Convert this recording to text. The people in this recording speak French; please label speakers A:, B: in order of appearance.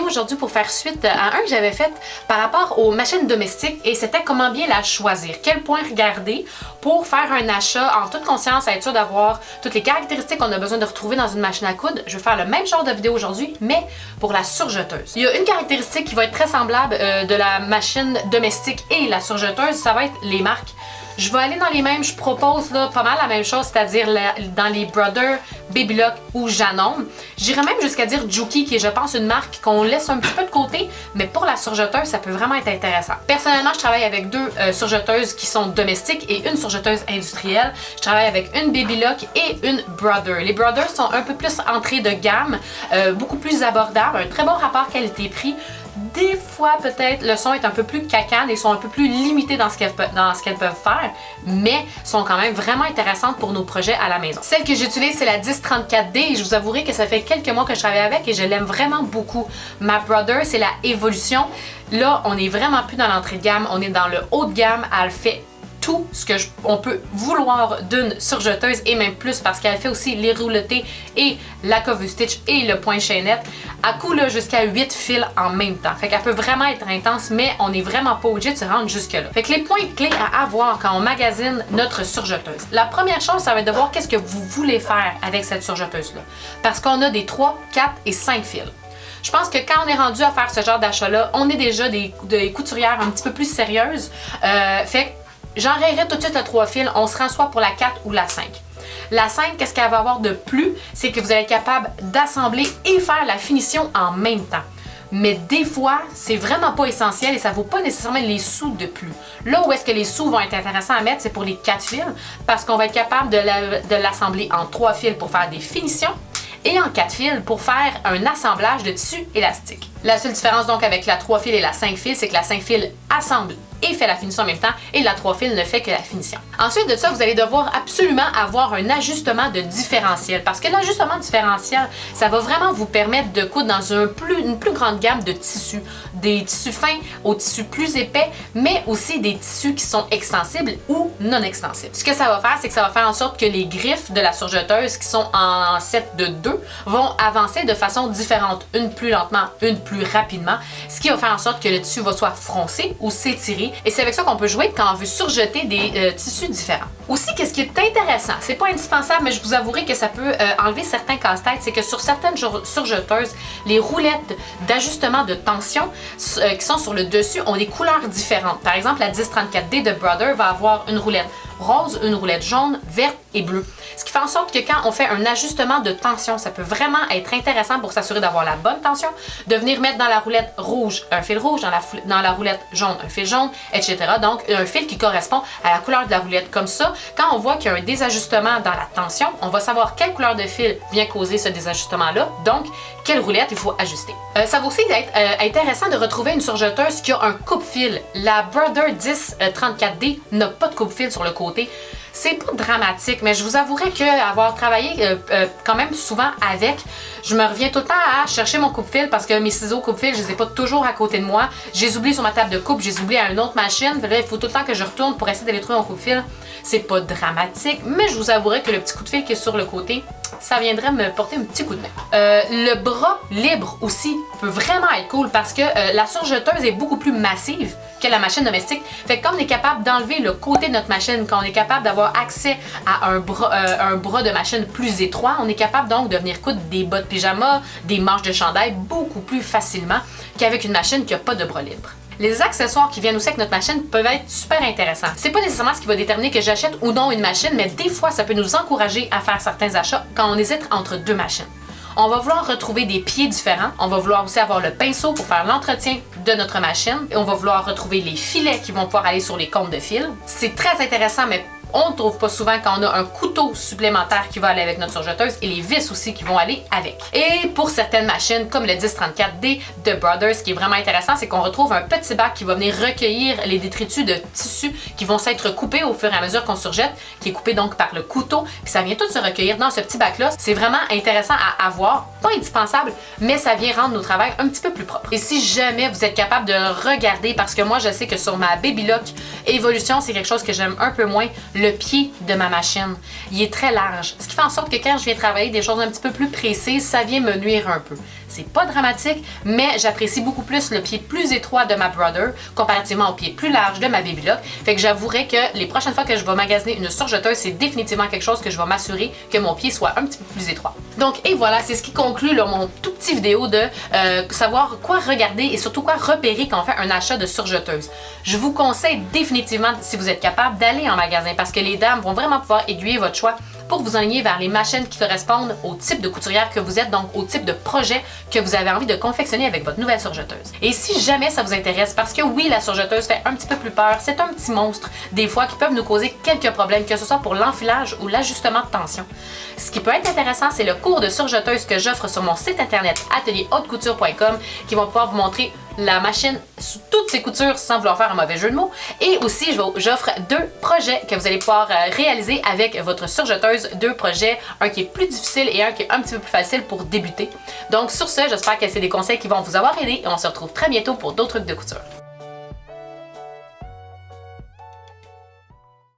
A: aujourd'hui pour faire suite à un que j'avais fait par rapport aux machines domestiques et c'était comment bien la choisir. Quel point regarder pour faire un achat en toute conscience, à être sûr d'avoir toutes les caractéristiques qu'on a besoin de retrouver dans une machine à coudre. Je vais faire le même genre de vidéo aujourd'hui, mais pour la surjeteuse. Il y a une caractéristique qui va être très semblable de la machine domestique et la surjeteuse, ça va être les marques. Je vais aller dans les mêmes, je propose là, pas mal la même chose, c'est-à-dire dans les Brother, Babylock ou Janome. J'irais même jusqu'à dire Juki, qui est, je pense, une marque qu'on laisse un petit peu de côté, mais pour la surjeteuse, ça peut vraiment être intéressant. Personnellement, je travaille avec deux surjeteuses qui sont domestiques et une surjeteuse industrielle. Je travaille avec une Babylock et une Brother. Les Brother sont un peu plus entrée de gamme, beaucoup plus abordables, un très bon rapport qualité-prix. Des fois, peut-être, le son est un peu plus cacane et sont un peu plus limités dans ce qu'elles peuvent faire, mais sont quand même vraiment intéressantes pour nos projets à la maison. Celle que j'utilise, c'est la 1034D et je vous avouerai que ça fait quelques mois que je travaille avec et je l'aime vraiment beaucoup. Ma Brother, c'est la Evolution. Là, on n'est vraiment plus dans l'entrée de gamme, on est dans le haut de gamme. Elle fait tout ce que on peut vouloir d'une surjeteuse et même plus parce qu'elle fait aussi les rouletés et la cover stitch et le point chaînette. Elle coule jusqu'à 8 fils en même temps. Fait qu'elle peut vraiment être intense, mais on n'est vraiment pas obligé de se rendre jusque là. Fait que les points clés à avoir quand on magasine notre surjeteuse. La première chose, ça va être de voir qu'est-ce que vous voulez faire avec cette surjeteuse-là. Parce qu'on a des 3, 4 et 5 fils. Je pense que quand on est rendu à faire ce genre d'achat-là, on est déjà des couturières un petit peu plus sérieuses. Fait que j'enrayerai tout de suite le 3 fils, on se rend soit pour la 4 ou la 5. La 5, qu'est-ce qu'elle va avoir de plus? C'est que vous allez être capable d'assembler et faire la finition en même temps. Mais des fois, c'est vraiment pas essentiel et ça vaut pas nécessairement les sous de plus. Là où est-ce que les sous vont être intéressants à mettre, c'est pour les 4 fils, parce qu'on va être capable de l'assembler en 3 fils pour faire des finitions et en 4 fils pour faire un assemblage de tissu élastique. La seule différence donc avec la 3 fils et la 5 fils, c'est que la 5 fils assemble et fait la finition en même temps et la 3 fils ne fait que la finition. Ensuite de ça, vous allez devoir absolument avoir un ajustement de différentiel parce que l'ajustement différentiel, ça va vraiment vous permettre de coudre dans une plus grande gamme de tissus. Des tissus fins aux tissus plus épais, mais aussi des tissus qui sont extensibles ou non extensibles. Ce que ça va faire, c'est que ça va faire en sorte que les griffes de la surjeteuse qui sont en set de 2 vont avancer de façon différente, une plus lentement, une plus rapidement, ce qui va faire en sorte que le tissu va soit froncer ou s'étirer. Et c'est avec ça qu'on peut jouer quand on veut surjeter des tissus différents. Aussi, qu'est-ce qui est intéressant, c'est pas indispensable, mais je vous avouerai que ça peut enlever certains casse-têtes, c'est que sur certaines surjeteuses, les roulettes d'ajustement de tension qui sont sur le dessus ont des couleurs différentes. Par exemple, la 1034D de Brother va avoir une roulette rose, une roulette jaune, verte et bleue. Ce qui fait en sorte que quand on fait un ajustement de tension, ça peut vraiment être intéressant pour s'assurer d'avoir la bonne tension, de venir mettre dans la roulette rouge un fil rouge, dans la roulette jaune un fil jaune, etc. Donc un fil qui correspond à la couleur de la roulette. Comme ça, quand on voit qu'il y a un désajustement dans la tension, on va savoir quelle couleur de fil vient causer ce désajustement-là, donc quelle roulette il faut ajuster. Ça va aussi être intéressant de retrouver une surjeteuse qui a un coupe-fil. La Brother 1034D n'a pas de coupe-fil sur le côté. C'est pas dramatique, mais je vous avouerai qu'avoir travaillé quand même souvent avec, je me reviens tout le temps à chercher mon coupe-fil parce que mes ciseaux coupe-fil, je les ai pas toujours à côté de moi. Je les oublie sur ma table de coupe, je les oublie à une autre machine. Là, il faut tout le temps que je retourne pour essayer d'aller trouver mon coupe-fil. C'est pas dramatique, mais je vous avouerai que le petit coup de fil qui est sur le côté, ça viendrait me porter un petit coup de main. Le bras libre aussi peut vraiment être cool parce que la surjeteuse est beaucoup plus massive que la machine domestique. Fait que quand on est capable d'enlever le côté de notre machine, quand on est capable d'avoir accès à un bras de machine plus étroit, on est capable donc de venir coudre des bas de pyjama, des manches de chandail beaucoup plus facilement qu'avec une machine qui n'a pas de bras libre. Les accessoires qui viennent aussi avec notre machine peuvent être super intéressants. C'est pas nécessairement ce qui va déterminer que j'achète ou non une machine, mais des fois, ça peut nous encourager à faire certains achats quand on hésite entre deux machines. On va vouloir retrouver des pieds différents. On va vouloir aussi avoir le pinceau pour faire l'entretien de notre machine. Et on va vouloir retrouver les filets qui vont pouvoir aller sur les comptes de fil. C'est très intéressant, mais on ne trouve pas souvent quand on a un couteau supplémentaire qui va aller avec notre surjeteuse et les vis aussi qui vont aller avec. Et pour certaines machines, comme le 1034D de Brother, ce qui est vraiment intéressant, c'est qu'on retrouve un petit bac qui va venir recueillir les détritus de tissu qui vont s'être coupés au fur et à mesure qu'on surjette, qui est coupé donc par le couteau, puis ça vient tout se recueillir dans ce petit bac-là. C'est vraiment intéressant à avoir, pas indispensable, mais ça vient rendre nos travails un petit peu plus propres. Et si jamais vous êtes capable de regarder, parce que moi je sais que sur ma Babylock Evolution, c'est quelque chose que j'aime un peu moins, le pied de ma machine, il est très large. Ce qui fait en sorte que quand je viens travailler des choses un petit peu plus précises, ça vient me nuire un peu. c'est pas dramatique, mais j'apprécie beaucoup plus le pied plus étroit de ma Brother comparativement au pied plus large de ma Babylock. Fait que j'avouerai que les prochaines fois que je vais magasiner une surjeteuse, c'est définitivement quelque chose que je vais m'assurer que mon pied soit un petit peu plus étroit. Donc, et voilà, c'est ce qui conclut là, mon tout petit vidéo de savoir quoi regarder et surtout quoi repérer quand on fait un achat de surjeteuse. Je vous conseille définitivement, si vous êtes capable, d'aller en magasin parce que les dames vont vraiment pouvoir aiguiller votre choix pour vous aligner vers les machines qui correspondent au type de couturière que vous êtes, donc au type de projet que vous avez envie de confectionner avec votre nouvelle surjeteuse. Et si jamais ça vous intéresse, parce que oui, la surjeteuse fait un petit peu plus peur, c'est un petit monstre, des fois, qui peuvent nous causer quelques problèmes, que ce soit pour l'enfilage ou l'ajustement de tension. Ce qui peut être intéressant, c'est le cours de surjeteuse que j'offre sur mon site internet atelierhautecouture.com qui va pouvoir vous montrer la machine sous toutes ses coutures sans vouloir faire un mauvais jeu de mots. Et aussi, j'offre 2 projets que vous allez pouvoir réaliser avec votre surjeteuse. 2 projets, un qui est plus difficile et un qui est un petit peu plus facile pour débuter. Donc sur ce, j'espère que c'est des conseils qui vont vous avoir aidé et on se retrouve très bientôt pour d'autres trucs de couture.